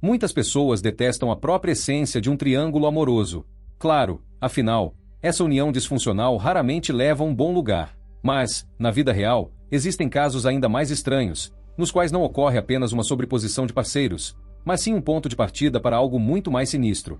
Muitas pessoas detestam a própria essência de um triângulo amoroso. Claro, afinal, essa união disfuncional raramente leva a um bom lugar. Mas, na vida real, existem casos ainda mais estranhos, nos quais não ocorre apenas uma sobreposição de parceiros, mas sim um ponto de partida para algo muito mais sinistro.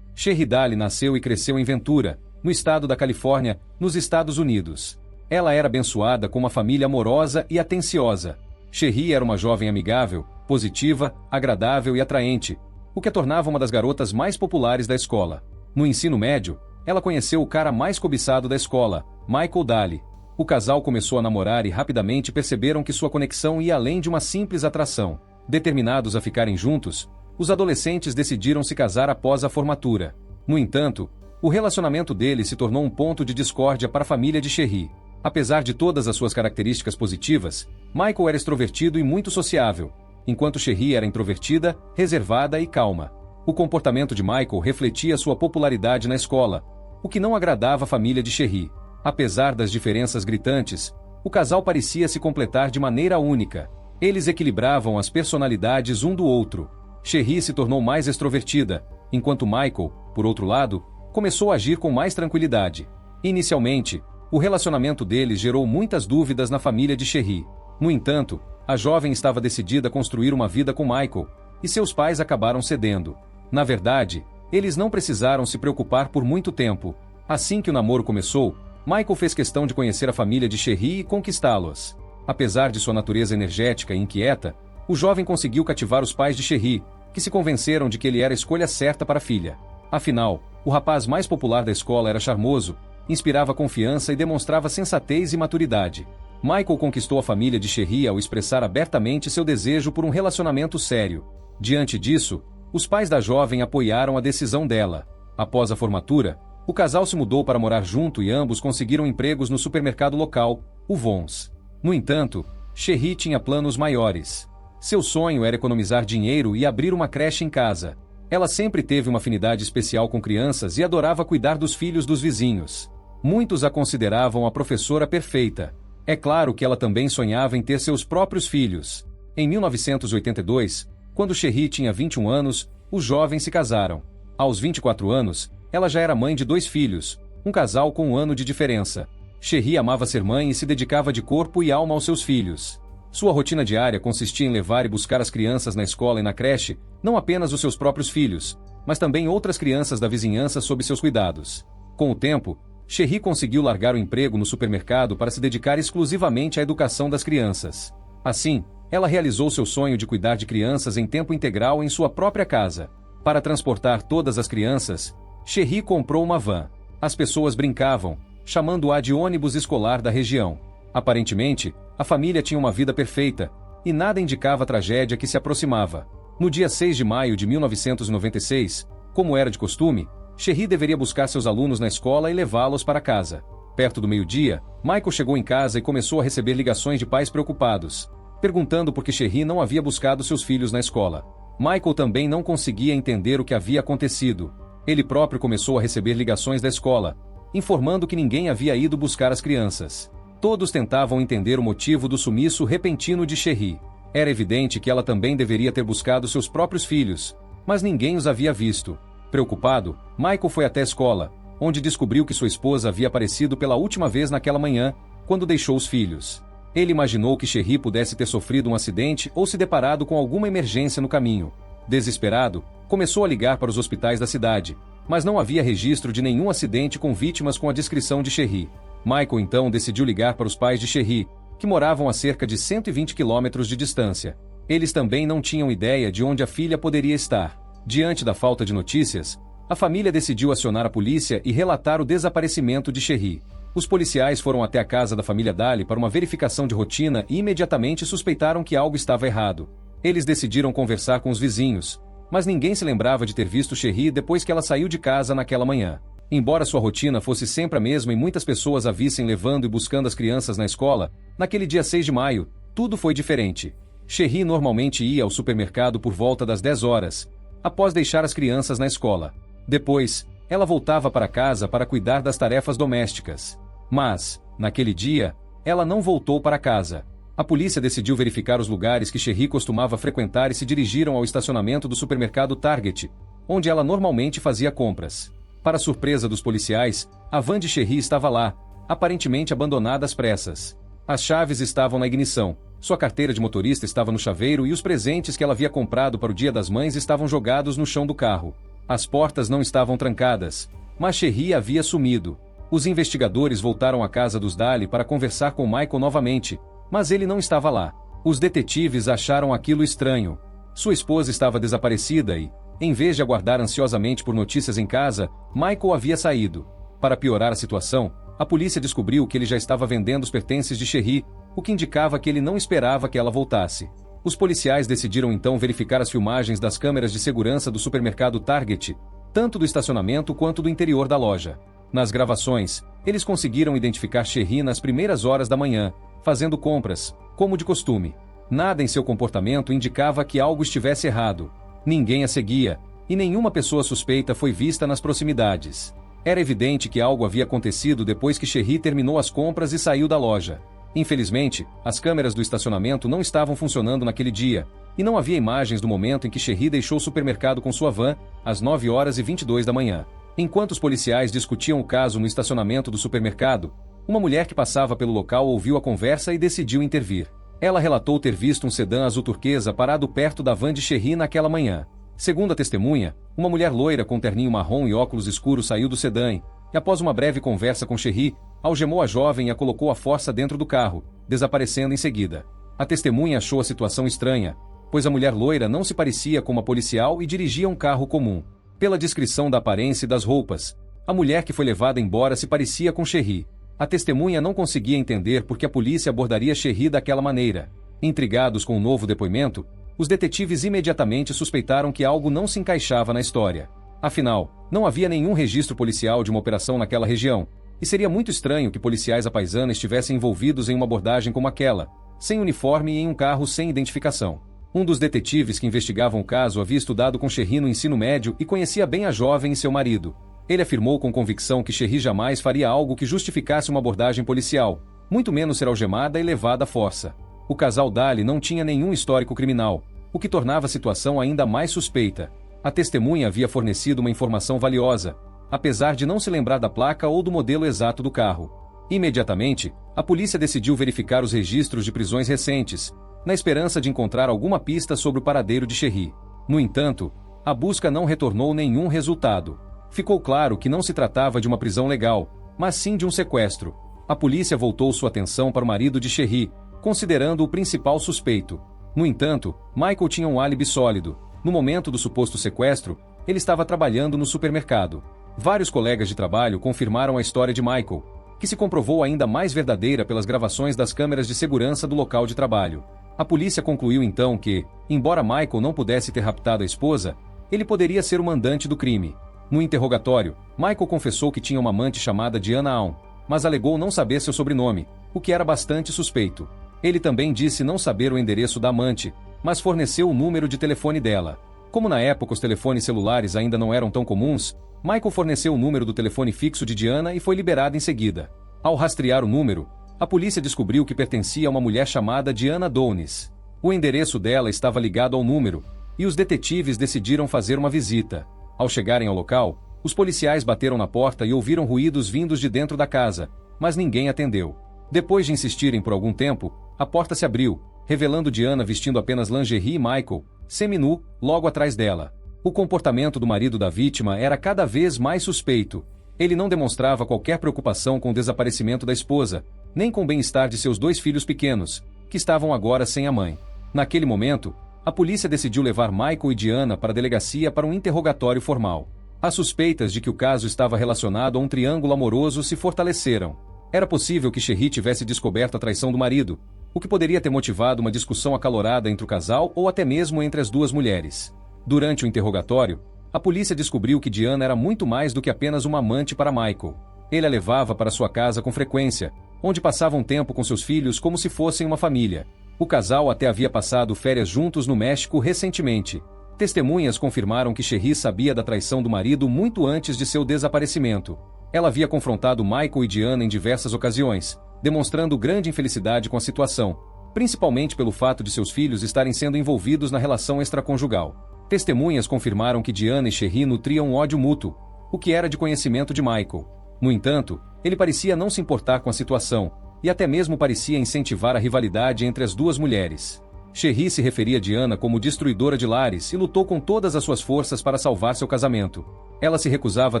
Cherry Daly nasceu e cresceu em Ventura, no estado da Califórnia, nos Estados Unidos. Ela era abençoada com uma família amorosa e atenciosa. Cherry era uma jovem amigável, positiva, agradável e atraente, o que a tornava uma das garotas mais populares da escola. No ensino médio, ela conheceu o cara mais cobiçado da escola, Michael Daly. O casal começou a namorar e rapidamente perceberam que sua conexão ia além de uma simples atração. Determinados a ficarem juntos, os adolescentes decidiram se casar após a formatura. No entanto, o relacionamento deles se tornou um ponto de discórdia para a família de Cherry. Apesar de todas as suas características positivas, Michael era extrovertido e muito sociável, enquanto Cherry era introvertida, reservada e calma. O comportamento de Michael refletia sua popularidade na escola, o que não agradava a família de Cherry. Apesar das diferenças gritantes, o casal parecia se completar de maneira única. Eles equilibravam as personalidades um do outro. Cherry se tornou mais extrovertida, enquanto Michael, por outro lado, começou a agir com mais tranquilidade. Inicialmente, o relacionamento deles gerou muitas dúvidas na família de Cherry. No entanto, a jovem estava decidida a construir uma vida com Michael, e seus pais acabaram cedendo. Na verdade, eles não precisaram se preocupar por muito tempo. Assim que o namoro começou, Michael fez questão de conhecer a família de Cherry e conquistá-los. Apesar de sua natureza energética e inquieta, o jovem conseguiu cativar os pais de Cherry, que se convenceram de que ele era a escolha certa para a filha. Afinal, o rapaz mais popular da escola era charmoso, inspirava confiança e demonstrava sensatez e maturidade. Michael conquistou a família de Cherry ao expressar abertamente seu desejo por um relacionamento sério. Diante disso, os pais da jovem apoiaram a decisão dela. Após a formatura, o casal se mudou para morar junto e ambos conseguiram empregos no supermercado local, o Vons. No entanto, Cherry tinha planos maiores. Seu sonho era economizar dinheiro e abrir uma creche em casa. Ela sempre teve uma afinidade especial com crianças e adorava cuidar dos filhos dos vizinhos. Muitos a consideravam a professora perfeita. É claro que ela também sonhava em ter seus próprios filhos. Em 1982, quando Cherry tinha 21 anos, os jovens se casaram. Aos 24 anos, ela já era mãe de 2 filhos, um casal com 1 ano de diferença. Cherry amava ser mãe e se dedicava de corpo e alma aos seus filhos. Sua rotina diária consistia em levar e buscar as crianças na escola e na creche, não apenas os seus próprios filhos, mas também outras crianças da vizinhança sob seus cuidados. Com o tempo, Cherry conseguiu largar o emprego no supermercado para se dedicar exclusivamente à educação das crianças. Assim, ela realizou seu sonho de cuidar de crianças em tempo integral em sua própria casa. Para transportar todas as crianças, Cherry comprou uma van. As pessoas brincavam, chamando-a de ônibus escolar da região. Aparentemente, a família tinha uma vida perfeita, e nada indicava a tragédia que se aproximava. No dia 6 de maio de 1996, como era de costume, Cherry deveria buscar seus alunos na escola e levá-los para casa. Perto do meio-dia, Michael chegou em casa e começou a receber ligações de pais preocupados, perguntando por que Cherry não havia buscado seus filhos na escola. Michael também não conseguia entender o que havia acontecido. Ele próprio começou a receber ligações da escola, informando que ninguém havia ido buscar as crianças. Todos tentavam entender o motivo do sumiço repentino de Cherry. Era evidente que ela também deveria ter buscado seus próprios filhos, mas ninguém os havia visto. Preocupado, Michael foi até a escola, onde descobriu que sua esposa havia aparecido pela última vez naquela manhã, quando deixou os filhos. Ele imaginou que Cherry pudesse ter sofrido um acidente ou se deparado com alguma emergência no caminho. Desesperado, começou a ligar para os hospitais da cidade, mas não havia registro de nenhum acidente com vítimas com a descrição de Cherry. Michael então decidiu ligar para os pais de Cherry, que moravam a cerca de 120 quilômetros de distância. Eles também não tinham ideia de onde a filha poderia estar. Diante da falta de notícias, a família decidiu acionar a polícia e relatar o desaparecimento de Cherry. Os policiais foram até a casa da família Daly para uma verificação de rotina e imediatamente suspeitaram que algo estava errado. Eles decidiram conversar com os vizinhos, mas ninguém se lembrava de ter visto Cherry depois que ela saiu de casa naquela manhã. Embora sua rotina fosse sempre a mesma e muitas pessoas a vissem levando e buscando as crianças na escola, naquele dia 6 de maio, tudo foi diferente. Cherry normalmente ia ao supermercado por volta das 10 horas, após deixar as crianças na escola. Depois, ela voltava para casa para cuidar das tarefas domésticas. Mas, naquele dia, ela não voltou para casa. A polícia decidiu verificar os lugares que Sherry costumava frequentar e se dirigiram ao estacionamento do supermercado Target, onde ela normalmente fazia compras. Para surpresa dos policiais, a van de Sherry estava lá, aparentemente abandonada às pressas. As chaves estavam na ignição, sua carteira de motorista estava no chaveiro e os presentes que ela havia comprado para o Dia das Mães estavam jogados no chão do carro. As portas não estavam trancadas, mas Sherry havia sumido. Os investigadores voltaram à casa dos Daly para conversar com Michael novamente, mas ele não estava lá. Os detetives acharam aquilo estranho. Sua esposa estava desaparecida e, em vez de aguardar ansiosamente por notícias em casa, Michael havia saído. Para piorar a situação, a polícia descobriu que ele já estava vendendo os pertences de Sherry, o que indicava que ele não esperava que ela voltasse. Os policiais decidiram então verificar as filmagens das câmeras de segurança do supermercado Target, tanto do estacionamento quanto do interior da loja. Nas gravações, eles conseguiram identificar Sherry nas primeiras horas da manhã, fazendo compras, como de costume. Nada em seu comportamento indicava que algo estivesse errado. Ninguém a seguia, e nenhuma pessoa suspeita foi vista nas proximidades. Era evidente que algo havia acontecido depois que Sherry terminou as compras e saiu da loja. Infelizmente, as câmeras do estacionamento não estavam funcionando naquele dia, e não havia imagens do momento em que Sherry deixou o supermercado com sua van, às 9h22 da manhã. Enquanto os policiais discutiam o caso no estacionamento do supermercado, uma mulher que passava pelo local ouviu a conversa e decidiu intervir. Ela relatou ter visto um sedã azul turquesa parado perto da van de Sherry naquela manhã. Segundo a testemunha, uma mulher loira com terninho marrom e óculos escuros saiu do sedã e, após uma breve conversa com Sherry, algemou a jovem e a colocou à força dentro do carro, desaparecendo em seguida. A testemunha achou a situação estranha, pois a mulher loira não se parecia com uma policial e dirigia um carro comum. Pela descrição da aparência e das roupas, a mulher que foi levada embora se parecia com Sherry. A testemunha não conseguia entender por que a polícia abordaria Sherry daquela maneira. Intrigados com o novo depoimento, os detetives imediatamente suspeitaram que algo não se encaixava na história. Afinal, não havia nenhum registro policial de uma operação naquela região, e seria muito estranho que policiais à paisana estivessem envolvidos em uma abordagem como aquela, sem uniforme e em um carro sem identificação. Um dos detetives que investigavam o caso havia estudado com Sherry no ensino médio e conhecia bem a jovem e seu marido. Ele afirmou com convicção que Sherry jamais faria algo que justificasse uma abordagem policial, muito menos ser algemada e levada à força. O casal Daly não tinha nenhum histórico criminal, o que tornava a situação ainda mais suspeita. A testemunha havia fornecido uma informação valiosa, apesar de não se lembrar da placa ou do modelo exato do carro. Imediatamente, a polícia decidiu verificar os registros de prisões recentes, na esperança de encontrar alguma pista sobre o paradeiro de Sherry. No entanto, a busca não retornou nenhum resultado. Ficou claro que não se tratava de uma prisão legal, mas sim de um sequestro. A polícia voltou sua atenção para o marido de Sherry, considerando-o principal suspeito. No entanto, Michael tinha um álibi sólido. No momento do suposto sequestro, ele estava trabalhando no supermercado. Vários colegas de trabalho confirmaram a história de Michael, que se comprovou ainda mais verdadeira pelas gravações das câmeras de segurança do local de trabalho. A polícia concluiu então que, embora Michael não pudesse ter raptado a esposa, ele poderia ser o mandante do crime. No interrogatório, Michael confessou que tinha uma amante chamada Diana Aun, mas alegou não saber seu sobrenome, o que era bastante suspeito. Ele também disse não saber o endereço da amante, mas forneceu o número de telefone dela. Como na época os telefones celulares ainda não eram tão comuns, Michael forneceu o número do telefone fixo de Diana e foi liberado em seguida. Ao rastrear o número, a polícia descobriu que pertencia a uma mulher chamada Diana Downes. O endereço dela estava ligado ao número, e os detetives decidiram fazer uma visita. Ao chegarem ao local, os policiais bateram na porta e ouviram ruídos vindos de dentro da casa, mas ninguém atendeu. Depois de insistirem por algum tempo, a porta se abriu, revelando Diana vestindo apenas lingerie e Michael, seminu, logo atrás dela. O comportamento do marido da vítima era cada vez mais suspeito. Ele não demonstrava qualquer preocupação com o desaparecimento da esposa, nem com o bem-estar de seus 2 filhos pequenos, que estavam agora sem a mãe. Naquele momento, a polícia decidiu levar Michael e Diana para a delegacia para um interrogatório formal. As suspeitas de que o caso estava relacionado a um triângulo amoroso se fortaleceram. Era possível que Sherry tivesse descoberto a traição do marido, o que poderia ter motivado uma discussão acalorada entre o casal ou até mesmo entre as duas mulheres. Durante o interrogatório, a polícia descobriu que Diana era muito mais do que apenas uma amante para Michael. Ele a levava para sua casa com frequência, onde passavam tempo com seus filhos como se fossem uma família. O casal até havia passado férias juntos no México recentemente. Testemunhas confirmaram que Sherry sabia da traição do marido muito antes de seu desaparecimento. Ela havia confrontado Michael e Diana em diversas ocasiões, demonstrando grande infelicidade com a situação, principalmente pelo fato de seus filhos estarem sendo envolvidos na relação extraconjugal. Testemunhas confirmaram que Diana e Cherie nutriam um ódio mútuo, o que era de conhecimento de Michael. No entanto, ele parecia não se importar com a situação, e até mesmo parecia incentivar a rivalidade entre as duas mulheres. Cherie se referia a Diana como destruidora de lares e lutou com todas as suas forças para salvar seu casamento. Ela se recusava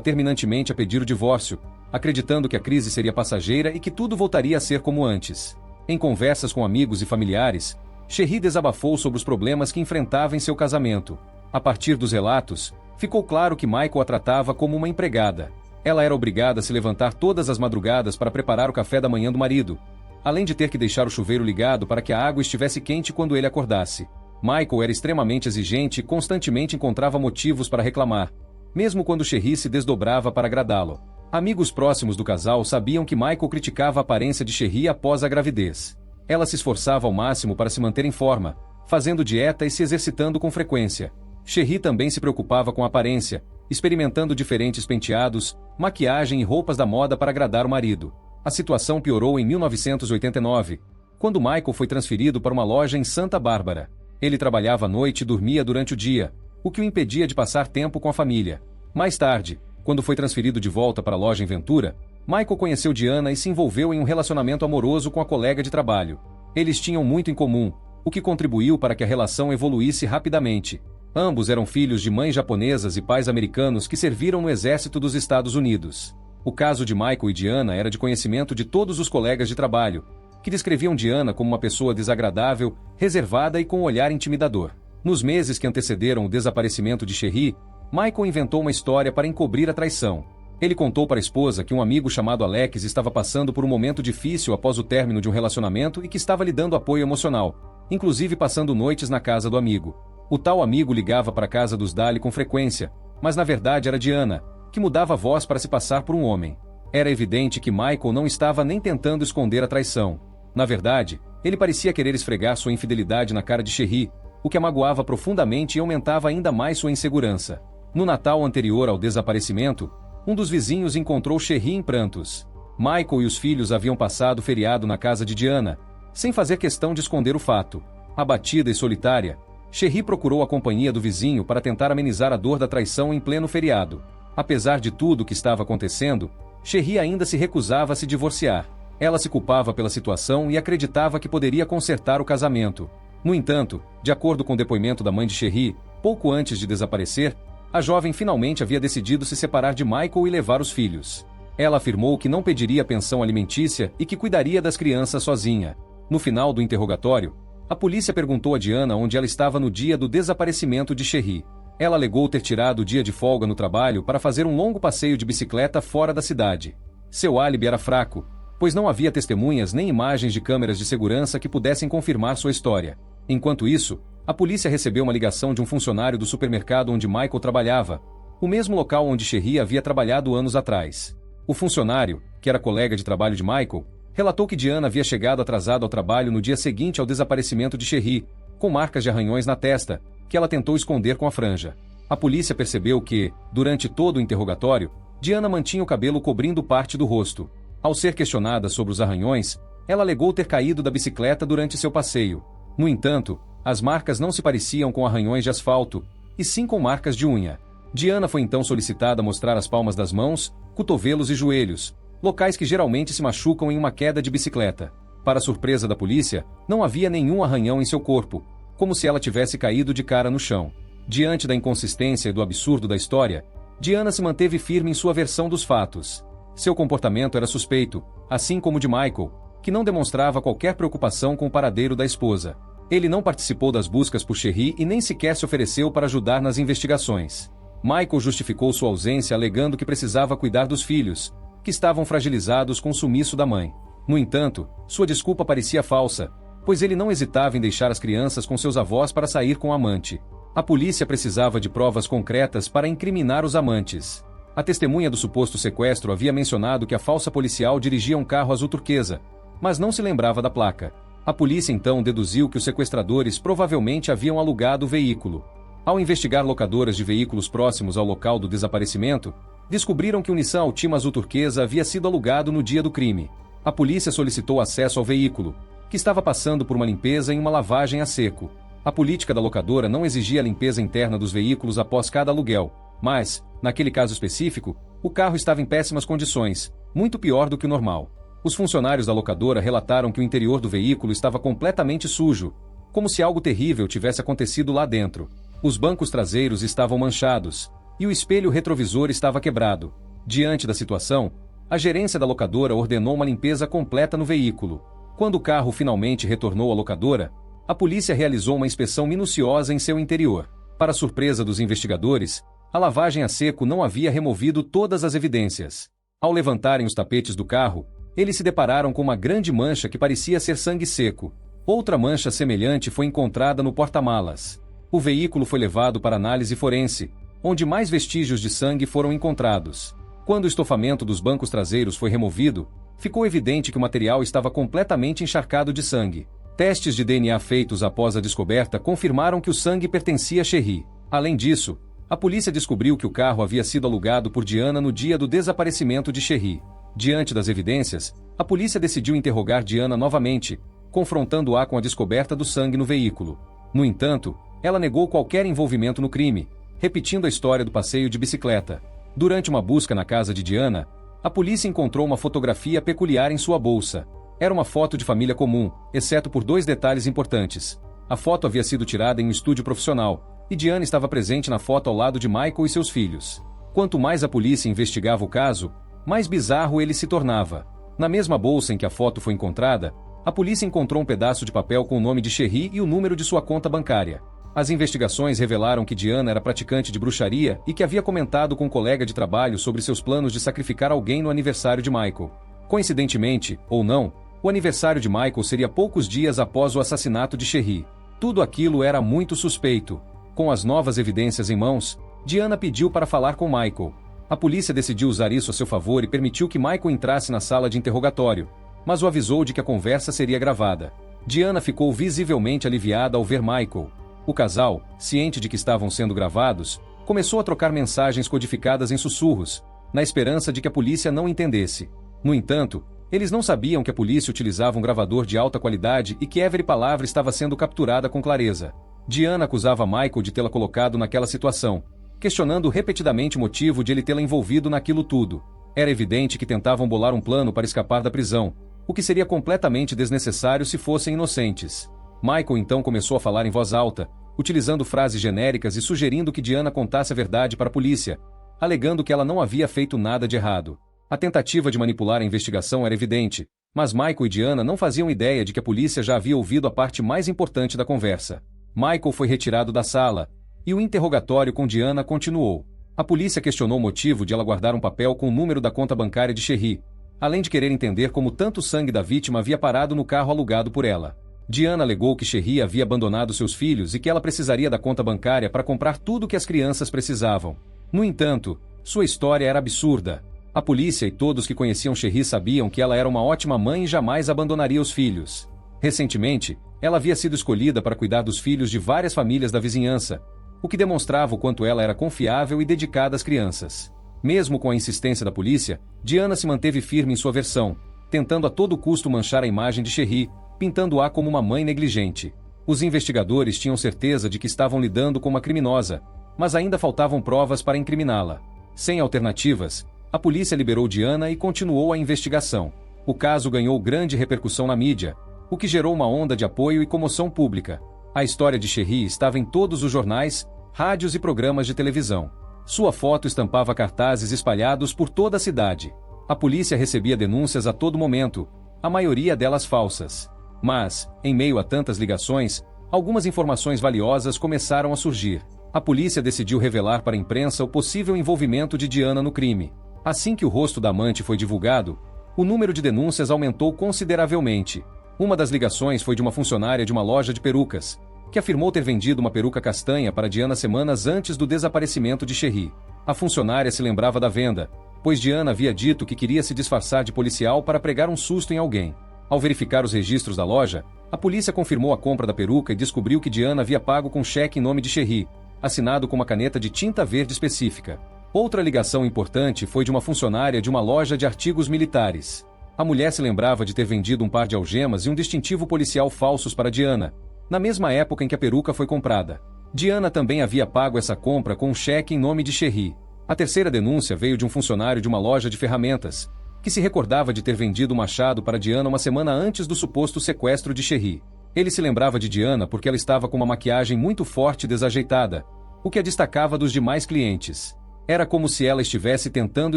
terminantemente a pedir o divórcio, acreditando que a crise seria passageira e que tudo voltaria a ser como antes. Em conversas com amigos e familiares, Cherie desabafou sobre os problemas que enfrentava em seu casamento. A partir dos relatos, ficou claro que Michael a tratava como uma empregada. Ela era obrigada a se levantar todas as madrugadas para preparar o café da manhã do marido, além de ter que deixar o chuveiro ligado para que a água estivesse quente quando ele acordasse. Michael era extremamente exigente e constantemente encontrava motivos para reclamar, mesmo quando Cherie se desdobrava para agradá-lo. Amigos próximos do casal sabiam que Michael criticava a aparência de Cherie após a gravidez. Ela se esforçava ao máximo para se manter em forma, fazendo dieta e se exercitando com frequência. Cherie também se preocupava com a aparência, experimentando diferentes penteados, maquiagem e roupas da moda para agradar o marido. A situação piorou em 1989, quando Michael foi transferido para uma loja em Santa Bárbara. Ele trabalhava à noite e dormia durante o dia, o que o impedia de passar tempo com a família. Mais tarde, quando foi transferido de volta para a loja em Ventura, Michael conheceu Diana e se envolveu em um relacionamento amoroso com a colega de trabalho. Eles tinham muito em comum, o que contribuiu para que a relação evoluísse rapidamente. Ambos eram filhos de mães japonesas e pais americanos que serviram no exército dos Estados Unidos. O caso de Michael e Diana era de conhecimento de todos os colegas de trabalho, que descreviam Diana como uma pessoa desagradável, reservada e com um olhar intimidador. Nos meses que antecederam o desaparecimento de Cherie, Michael inventou uma história para encobrir a traição. Ele contou para a esposa que um amigo chamado Alex estava passando por um momento difícil após o término de um relacionamento e que estava lhe dando apoio emocional, inclusive passando noites na casa do amigo. O tal amigo ligava para a casa dos Daly com frequência, mas na verdade era Diana, que mudava a voz para se passar por um homem. Era evidente que Michael não estava nem tentando esconder a traição. Na verdade, ele parecia querer esfregar sua infidelidade na cara de Cherie, o que a magoava profundamente e aumentava ainda mais sua insegurança. No Natal anterior ao desaparecimento, um dos vizinhos encontrou Cherie em prantos. Michael e os filhos haviam passado o feriado na casa de Diana, sem fazer questão de esconder o fato. Abatida e solitária, Cherie procurou a companhia do vizinho para tentar amenizar a dor da traição em pleno feriado. Apesar de tudo o que estava acontecendo, Cherie ainda se recusava a se divorciar. Ela se culpava pela situação e acreditava que poderia consertar o casamento. No entanto, de acordo com o depoimento da mãe de Cherie, pouco antes de desaparecer, a jovem finalmente havia decidido se separar de Michael e levar os filhos. Ela afirmou que não pediria pensão alimentícia e que cuidaria das crianças sozinha. No final do interrogatório, a polícia perguntou a Diana onde ela estava no dia do desaparecimento de Cherie. Ela alegou ter tirado o dia de folga no trabalho para fazer um longo passeio de bicicleta fora da cidade. Seu álibi era fraco, pois não havia testemunhas nem imagens de câmeras de segurança que pudessem confirmar sua história. Enquanto isso, a polícia recebeu uma ligação de um funcionário do supermercado onde Michael trabalhava, o mesmo local onde Cherie havia trabalhado anos atrás. O funcionário, que era colega de trabalho de Michael, relatou que Diana havia chegado atrasada ao trabalho no dia seguinte ao desaparecimento de Cherie, com marcas de arranhões na testa, que ela tentou esconder com a franja. A polícia percebeu que, durante todo o interrogatório, Diana mantinha o cabelo cobrindo parte do rosto. Ao ser questionada sobre os arranhões, ela alegou ter caído da bicicleta durante seu passeio. No entanto, as marcas não se pareciam com arranhões de asfalto, e sim com marcas de unha. Diana foi então solicitada a mostrar as palmas das mãos, cotovelos e joelhos, locais que geralmente se machucam em uma queda de bicicleta. Para surpresa da polícia, não havia nenhum arranhão em seu corpo, como se ela tivesse caído de cara no chão. Diante da inconsistência e do absurdo da história, Diana se manteve firme em sua versão dos fatos. Seu comportamento era suspeito, assim como o de Michael, que não demonstrava qualquer preocupação com o paradeiro da esposa. Ele não participou das buscas por Cherie e nem sequer se ofereceu para ajudar nas investigações. Michael justificou sua ausência alegando que precisava cuidar dos filhos, que estavam fragilizados com o sumiço da mãe. No entanto, sua desculpa parecia falsa, pois ele não hesitava em deixar as crianças com seus avós para sair com o amante. A polícia precisava de provas concretas para incriminar os amantes. A testemunha do suposto sequestro havia mencionado que a falsa policial dirigia um carro azul turquesa, mas não se lembrava da placa. A polícia então deduziu que os sequestradores provavelmente haviam alugado o veículo. Ao investigar locadoras de veículos próximos ao local do desaparecimento, descobriram que o Nissan Altima azul turquesa havia sido alugado no dia do crime. A polícia solicitou acesso ao veículo, que estava passando por uma limpeza e uma lavagem a seco. A política da locadora não exigia a limpeza interna dos veículos após cada aluguel, mas, naquele caso específico, o carro estava em péssimas condições, muito pior do que o normal. Os funcionários da locadora relataram que o interior do veículo estava completamente sujo, como se algo terrível tivesse acontecido lá dentro. Os bancos traseiros estavam manchados, e o espelho retrovisor estava quebrado. Diante da situação, a gerência da locadora ordenou uma limpeza completa no veículo. Quando o carro finalmente retornou à locadora, a polícia realizou uma inspeção minuciosa em seu interior. Para surpresa dos investigadores, a lavagem a seco não havia removido todas as evidências. Ao levantarem os tapetes do carro, eles se depararam com uma grande mancha que parecia ser sangue seco. Outra mancha semelhante foi encontrada no porta-malas. O veículo foi levado para análise forense, onde mais vestígios de sangue foram encontrados. Quando o estofamento dos bancos traseiros foi removido, ficou evidente que o material estava completamente encharcado de sangue. Testes de DNA feitos após a descoberta confirmaram que o sangue pertencia a Sherry. Além disso, a polícia descobriu que o carro havia sido alugado por Diana no dia do desaparecimento de Sherry. Diante das evidências, a polícia decidiu interrogar Diana novamente, confrontando-a com a descoberta do sangue no veículo. No entanto, ela negou qualquer envolvimento no crime, repetindo a história do passeio de bicicleta. Durante uma busca na casa de Diana, a polícia encontrou uma fotografia peculiar em sua bolsa. Era uma foto de família comum, exceto por 2 detalhes importantes. A foto havia sido tirada em um estúdio profissional, e Diana estava presente na foto ao lado de Michael e seus filhos. Quanto mais a polícia investigava o caso, mais bizarro ele se tornava. Na mesma bolsa em que a foto foi encontrada, a polícia encontrou um pedaço de papel com o nome de Sherry e o número de sua conta bancária. As investigações revelaram que Diana era praticante de bruxaria e que havia comentado com um colega de trabalho sobre seus planos de sacrificar alguém no aniversário de Michael. Coincidentemente, ou não, o aniversário de Michael seria poucos dias após o assassinato de Sherry. Tudo aquilo era muito suspeito. Com as novas evidências em mãos, Diana pediu para falar com Michael. A polícia decidiu usar isso a seu favor e permitiu que Michael entrasse na sala de interrogatório, mas o avisou de que a conversa seria gravada. Diana ficou visivelmente aliviada ao ver Michael. O casal, ciente de que estavam sendo gravados, começou a trocar mensagens codificadas em sussurros, na esperança de que a polícia não entendesse. No entanto, eles não sabiam que a polícia utilizava um gravador de alta qualidade e que every palavra estava sendo capturada com clareza. Diana acusava Michael de tê-la colocado naquela situação, questionando repetidamente o motivo de ele tê-la envolvido naquilo tudo. Era evidente que tentavam bolar um plano para escapar da prisão, o que seria completamente desnecessário se fossem inocentes. Michael então começou a falar em voz alta, utilizando frases genéricas e sugerindo que Diana contasse a verdade para a polícia, alegando que ela não havia feito nada de errado. A tentativa de manipular a investigação era evidente, mas Michael e Diana não faziam ideia de que a polícia já havia ouvido a parte mais importante da conversa. Michael foi retirado da sala, e o interrogatório com Diana continuou. A polícia questionou o motivo de ela guardar um papel com o número da conta bancária de Sherry, além de querer entender como tanto sangue da vítima havia parado no carro alugado por ela. Diana alegou que Sherry havia abandonado seus filhos e que ela precisaria da conta bancária para comprar tudo o que as crianças precisavam. No entanto, sua história era absurda. A polícia e todos que conheciam Sherry sabiam que ela era uma ótima mãe e jamais abandonaria os filhos. Recentemente, ela havia sido escolhida para cuidar dos filhos de várias famílias da vizinhança, o que demonstrava o quanto ela era confiável e dedicada às crianças. Mesmo com a insistência da polícia, Diana se manteve firme em sua versão, tentando a todo custo manchar a imagem de Sherry, pintando-a como uma mãe negligente. Os investigadores tinham certeza de que estavam lidando com uma criminosa, mas ainda faltavam provas para incriminá-la. Sem alternativas, a polícia liberou Diana e continuou a investigação. O caso ganhou grande repercussão na mídia, o que gerou uma onda de apoio e comoção pública. A história de Sherry estava em todos os jornais, rádios e programas de televisão. Sua foto estampava cartazes espalhados por toda a cidade. A polícia recebia denúncias a todo momento, a maioria delas falsas. Mas, em meio a tantas ligações, algumas informações valiosas começaram a surgir. A polícia decidiu revelar para a imprensa o possível envolvimento de Diana no crime. Assim que o rosto da amante foi divulgado, o número de denúncias aumentou consideravelmente. Uma das ligações foi de uma funcionária de uma loja de perucas, que afirmou ter vendido uma peruca castanha para Diana semanas antes do desaparecimento de Sherry. A funcionária se lembrava da venda, pois Diana havia dito que queria se disfarçar de policial para pregar um susto em alguém. Ao verificar os registros da loja, a polícia confirmou a compra da peruca e descobriu que Diana havia pago com cheque em nome de Sherry, assinado com uma caneta de tinta verde específica. Outra ligação importante foi de uma funcionária de uma loja de artigos militares. A mulher se lembrava de ter vendido um par de algemas e um distintivo policial falsos para Diana, na mesma época em que a peruca foi comprada. Diana também havia pago essa compra com um cheque em nome de Cherry. A terceira denúncia veio de um funcionário de uma loja de ferramentas, que se recordava de ter vendido o machado para Diana uma semana antes do suposto sequestro de Cherry. Ele se lembrava de Diana porque ela estava com uma maquiagem muito forte e desajeitada, o que a destacava dos demais clientes. Era como se ela estivesse tentando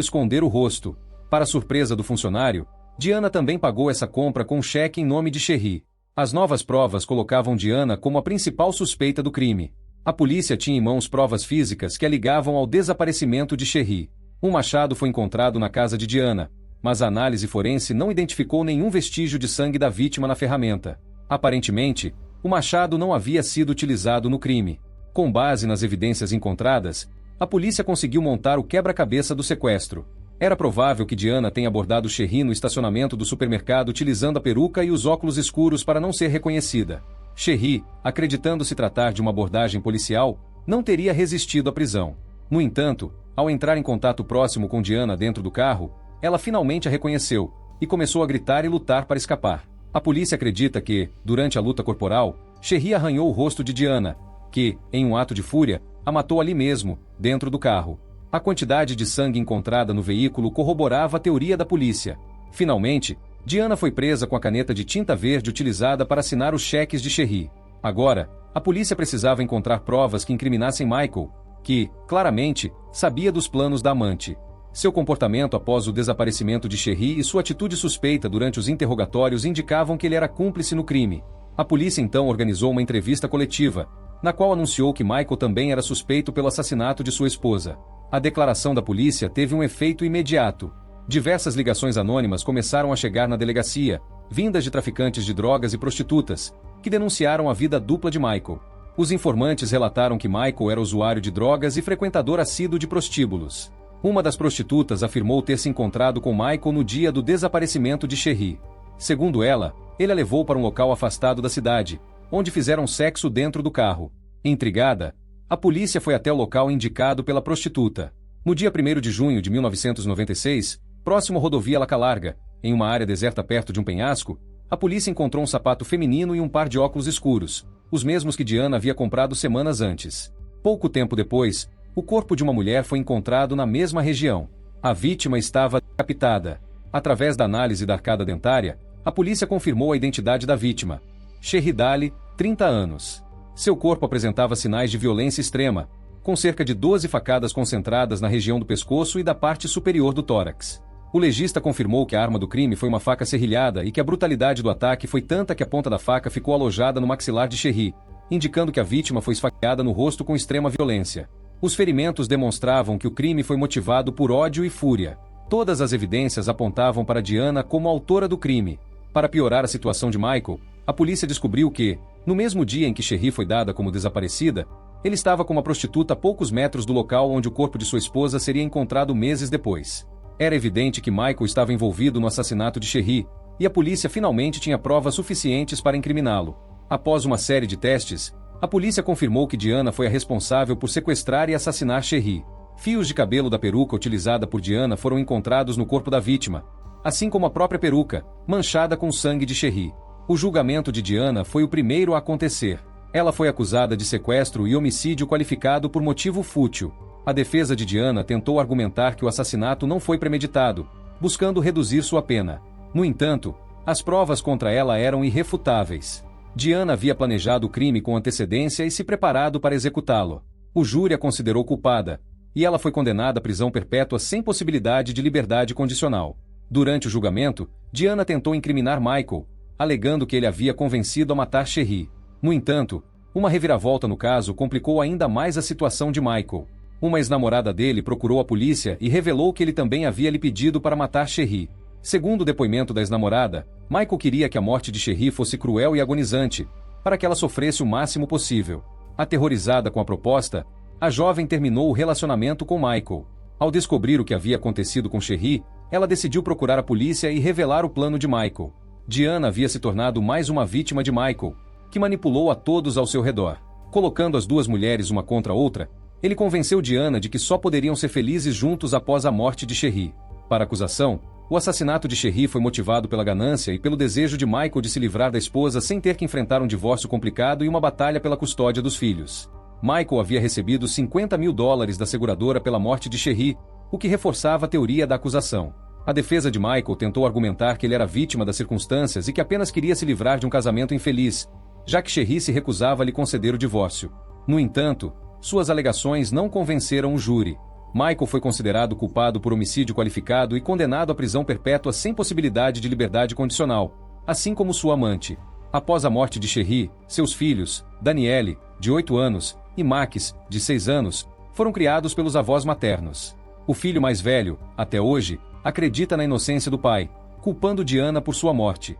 esconder o rosto. Para surpresa do funcionário, Diana também pagou essa compra com um cheque em nome de Cherry. As novas provas colocavam Diana como a principal suspeita do crime. A polícia tinha em mãos provas físicas que a ligavam ao desaparecimento de Cherry. Um machado foi encontrado na casa de Diana, mas a análise forense não identificou nenhum vestígio de sangue da vítima na ferramenta. Aparentemente, o machado não havia sido utilizado no crime. Com base nas evidências encontradas, a polícia conseguiu montar o quebra-cabeça do sequestro. Era provável que Diana tenha abordado Cherry no estacionamento do supermercado utilizando a peruca e os óculos escuros para não ser reconhecida. Cherry, acreditando se tratar de uma abordagem policial, não teria resistido à prisão. No entanto, ao entrar em contato próximo com Diana dentro do carro, ela finalmente a reconheceu e começou a gritar e lutar para escapar. A polícia acredita que, durante a luta corporal, Cherry arranhou o rosto de Diana, que, em um ato de fúria, a matou ali mesmo, dentro do carro. A quantidade de sangue encontrada no veículo corroborava a teoria da polícia. Finalmente, Diana foi presa com a caneta de tinta verde utilizada para assinar os cheques de Cherry. Agora, a polícia precisava encontrar provas que incriminassem Michael, que, claramente, sabia dos planos da amante. Seu comportamento após o desaparecimento de Cherry e sua atitude suspeita durante os interrogatórios indicavam que ele era cúmplice no crime. A polícia então organizou uma entrevista coletiva, na qual anunciou que Michael também era suspeito pelo assassinato de sua esposa. A declaração da polícia teve um efeito imediato. Diversas ligações anônimas começaram a chegar na delegacia, vindas de traficantes de drogas e prostitutas, que denunciaram a vida dupla de Michael. Os informantes relataram que Michael era usuário de drogas e frequentador assíduo de prostíbulos. Uma das prostitutas afirmou ter se encontrado com Michael no dia do desaparecimento de Cherry. Segundo ela, ele a levou para um local afastado da cidade, onde fizeram sexo dentro do carro. Intrigada, a polícia foi até o local indicado pela prostituta. No dia 1º de junho de 1996, próximo à rodovia Laca Larga, em uma área deserta perto de um penhasco, a polícia encontrou um sapato feminino e um par de óculos escuros, os mesmos que Diana havia comprado semanas antes. Pouco tempo depois, o corpo de uma mulher foi encontrado na mesma região. A vítima estava decapitada. Através da análise da arcada dentária, a polícia confirmou a identidade da vítima. Cherry Daly, 30 anos. Seu corpo apresentava sinais de violência extrema, com cerca de 12 facadas concentradas na região do pescoço e da parte superior do tórax. O legista confirmou que a arma do crime foi uma faca serrilhada e que a brutalidade do ataque foi tanta que a ponta da faca ficou alojada no maxilar de Cherry, indicando que a vítima foi esfaqueada no rosto com extrema violência. Os ferimentos demonstravam que o crime foi motivado por ódio e fúria. Todas as evidências apontavam para Diana como a autora do crime. Para piorar a situação de Michael, a polícia descobriu que, no mesmo dia em que Cherry foi dada como desaparecida, ele estava com uma prostituta a poucos metros do local onde o corpo de sua esposa seria encontrado meses depois. Era evidente que Michael estava envolvido no assassinato de Cherry, e a polícia finalmente tinha provas suficientes para incriminá-lo. Após uma série de testes, a polícia confirmou que Diana foi a responsável por sequestrar e assassinar Cherry. Fios de cabelo da peruca utilizada por Diana foram encontrados no corpo da vítima, assim como a própria peruca, manchada com sangue de Cherry. O julgamento de Diana foi o primeiro a acontecer. Ela foi acusada de sequestro e homicídio qualificado por motivo fútil. A defesa de Diana tentou argumentar que o assassinato não foi premeditado, buscando reduzir sua pena. No entanto, as provas contra ela eram irrefutáveis. Diana havia planejado o crime com antecedência e se preparado para executá-lo. O júri a considerou culpada, e ela foi condenada à prisão perpétua sem possibilidade de liberdade condicional. Durante o julgamento, Diana tentou incriminar Michael, alegando que ele havia convencido a matar Cherry. No entanto, uma reviravolta no caso complicou ainda mais a situação de Michael. Uma ex-namorada dele procurou a polícia e revelou que ele também havia lhe pedido para matar Cherry. Segundo o depoimento da ex-namorada, Michael queria que a morte de Cherry fosse cruel e agonizante, para que ela sofresse o máximo possível. Aterrorizada com a proposta, a jovem terminou o relacionamento com Michael. Ao descobrir o que havia acontecido com Cherry, ela decidiu procurar a polícia e revelar o plano de Michael. Diana havia se tornado mais uma vítima de Michael, que manipulou a todos ao seu redor. Colocando as duas mulheres uma contra a outra, ele convenceu Diana de que só poderiam ser felizes juntos após a morte de Cherry. Para a acusação, O assassinato de Sherry foi motivado pela ganância e pelo desejo de Michael de se livrar da esposa sem ter que enfrentar um divórcio complicado e uma batalha pela custódia dos filhos. Michael havia recebido $50 mil da seguradora pela morte de Sherry, o que reforçava a teoria da acusação. A defesa de Michael tentou argumentar que ele era vítima das circunstâncias e que apenas queria se livrar de um casamento infeliz, já que Sherry se recusava a lhe conceder o divórcio. No entanto, suas alegações não convenceram o júri. Michael foi considerado culpado por homicídio qualificado e condenado à prisão perpétua sem possibilidade de liberdade condicional, assim como sua amante. Após a morte de Sherry, seus filhos, Danielle, de 8 anos, e Max, de 6 anos, foram criados pelos avós maternos. O filho mais velho, até hoje, acredita na inocência do pai, culpando Diana por sua morte.